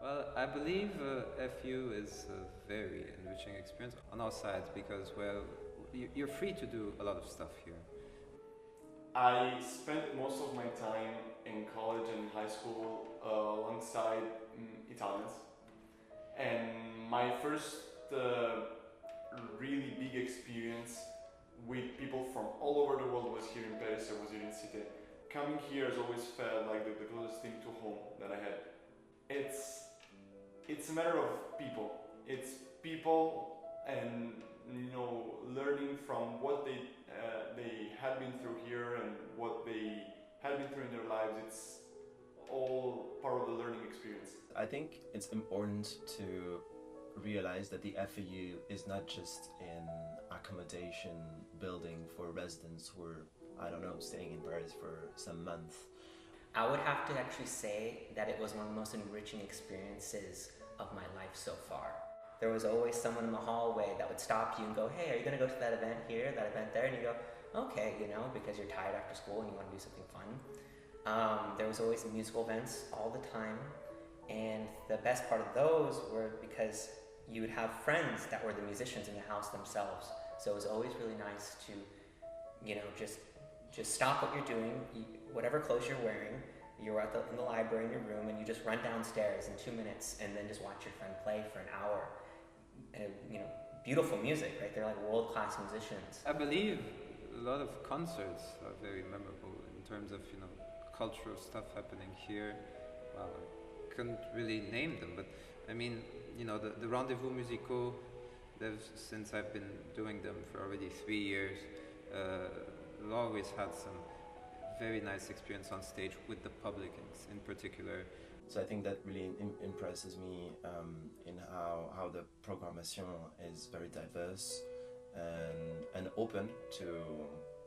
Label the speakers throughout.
Speaker 1: Well, I believe FU is a very enriching experience on our side because, well, you're free to do a lot of stuff here.
Speaker 2: I spent most of my time in college and high school alongside Italians, and my first really big experience with people from all over the world was here in Paris. I was here in Cité. Coming here has always felt like the closest thing to home that I had. It's a matter of people. It's people and learning from what they had been through here and what they had been through in their lives. It's all part of the learning experience.
Speaker 3: I think it's important to realize that the FAU is not just an accommodation building for residents who are, I don't know, staying in Paris for some month.
Speaker 4: I would have to actually say that it was one of the most enriching experiences of my life so far. There was always someone in the hallway that would stop you and go, hey, are you going to go to that event here, that event there? And you go, okay, because you're tired after school and you want to do something fun. There was always musical events all the time. And the best part of those were because you would have friends that were the musicians in the house themselves. So it was always really nice to, just stop what you're doing, whatever clothes you're wearing. You're in the library in your room, and you just run downstairs in 2 minutes, and then just watch your friend play for an hour. And, beautiful music, right? They're like world-class musicians.
Speaker 1: I believe a lot of concerts are very memorable in terms of cultural stuff happening here. Well, I couldn't really name them, but I mean, the rendezvous musicaux. Since I've been doing them for already 3 years, I've always had some very nice experience on stage with the public in particular.
Speaker 3: So I think that really impresses me in how the programmation is very diverse and open to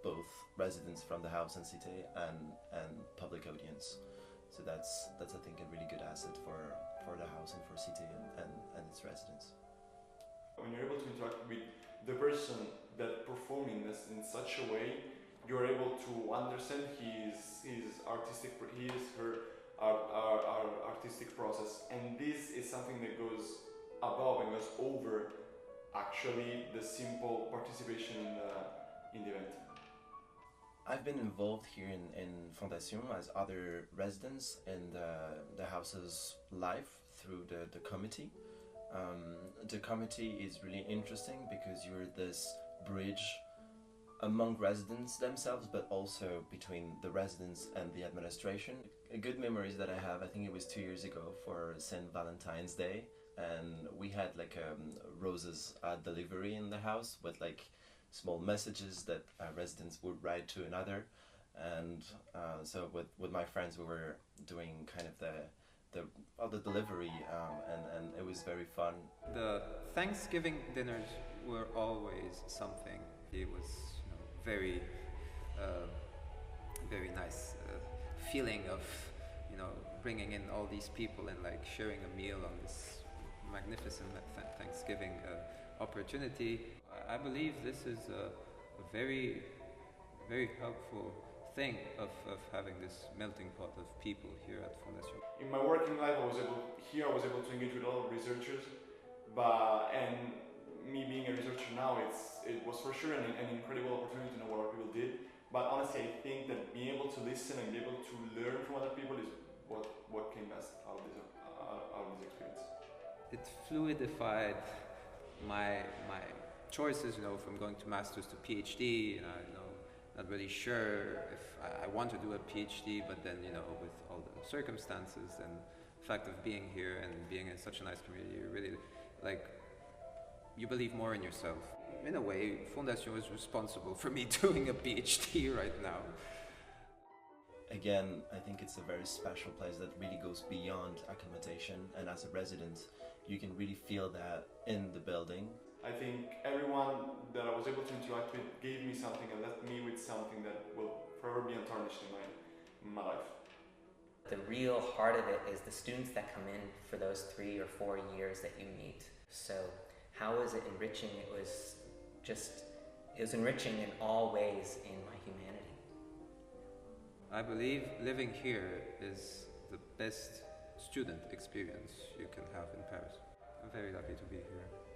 Speaker 3: both residents from the house and cité and public audience. So that's I think a really good asset for the house and for cité and its residents.
Speaker 2: When you're able to interact with the person that performing this in such a way, you're able to understand her artistic process, and this is something that goes above and goes over actually the simple participation in the event.
Speaker 3: I've been involved here in Fondation as other residents in the house's life through the committee. The committee is really interesting because you're this bridge among residents themselves, but also between the residents and the administration. A good memories that I have, I think it was 2 years ago for St. Valentine's Day, and we had like roses delivery in the house with like small messages that residents would write to another, and so with my friends we were doing kind of the delivery, and it was very fun.
Speaker 1: The Thanksgiving dinners were always something. It was very very nice feeling of bringing in all these people and like sharing a meal on this magnificent Thanksgiving opportunity. I believe this is a very very helpful thing of having this melting pot of people here at Fondation.
Speaker 2: In my working life, I was able to engage with a lot of researchers, and me being a researcher now, it was for sure an incredible opportunity to know what other people did. But honestly, I think that being able to listen and be able to learn from other people is what came best out of this experience.
Speaker 1: It fluidified my choices, from going to masters to PhD, and not really sure if I want to do a PhD, but then with all the circumstances and the fact of being here and being in such a nice community, you really you believe more in yourself. In a way, Fondation is responsible for me doing a PhD right now.
Speaker 3: Again, I think it's a very special place that really goes beyond accommodation, and as a resident, you can really feel that in the building.
Speaker 2: I think everyone that I was able to interact with gave me something and left me with something that will forever be untarnished in my life.
Speaker 4: The real heart of it is the students that come in for those 3 or 4 years that you meet. So how is it enriching? It was enriching in all ways in my humanity.
Speaker 1: I believe living here is the best student experience you can have in Paris. I'm very lucky to be here.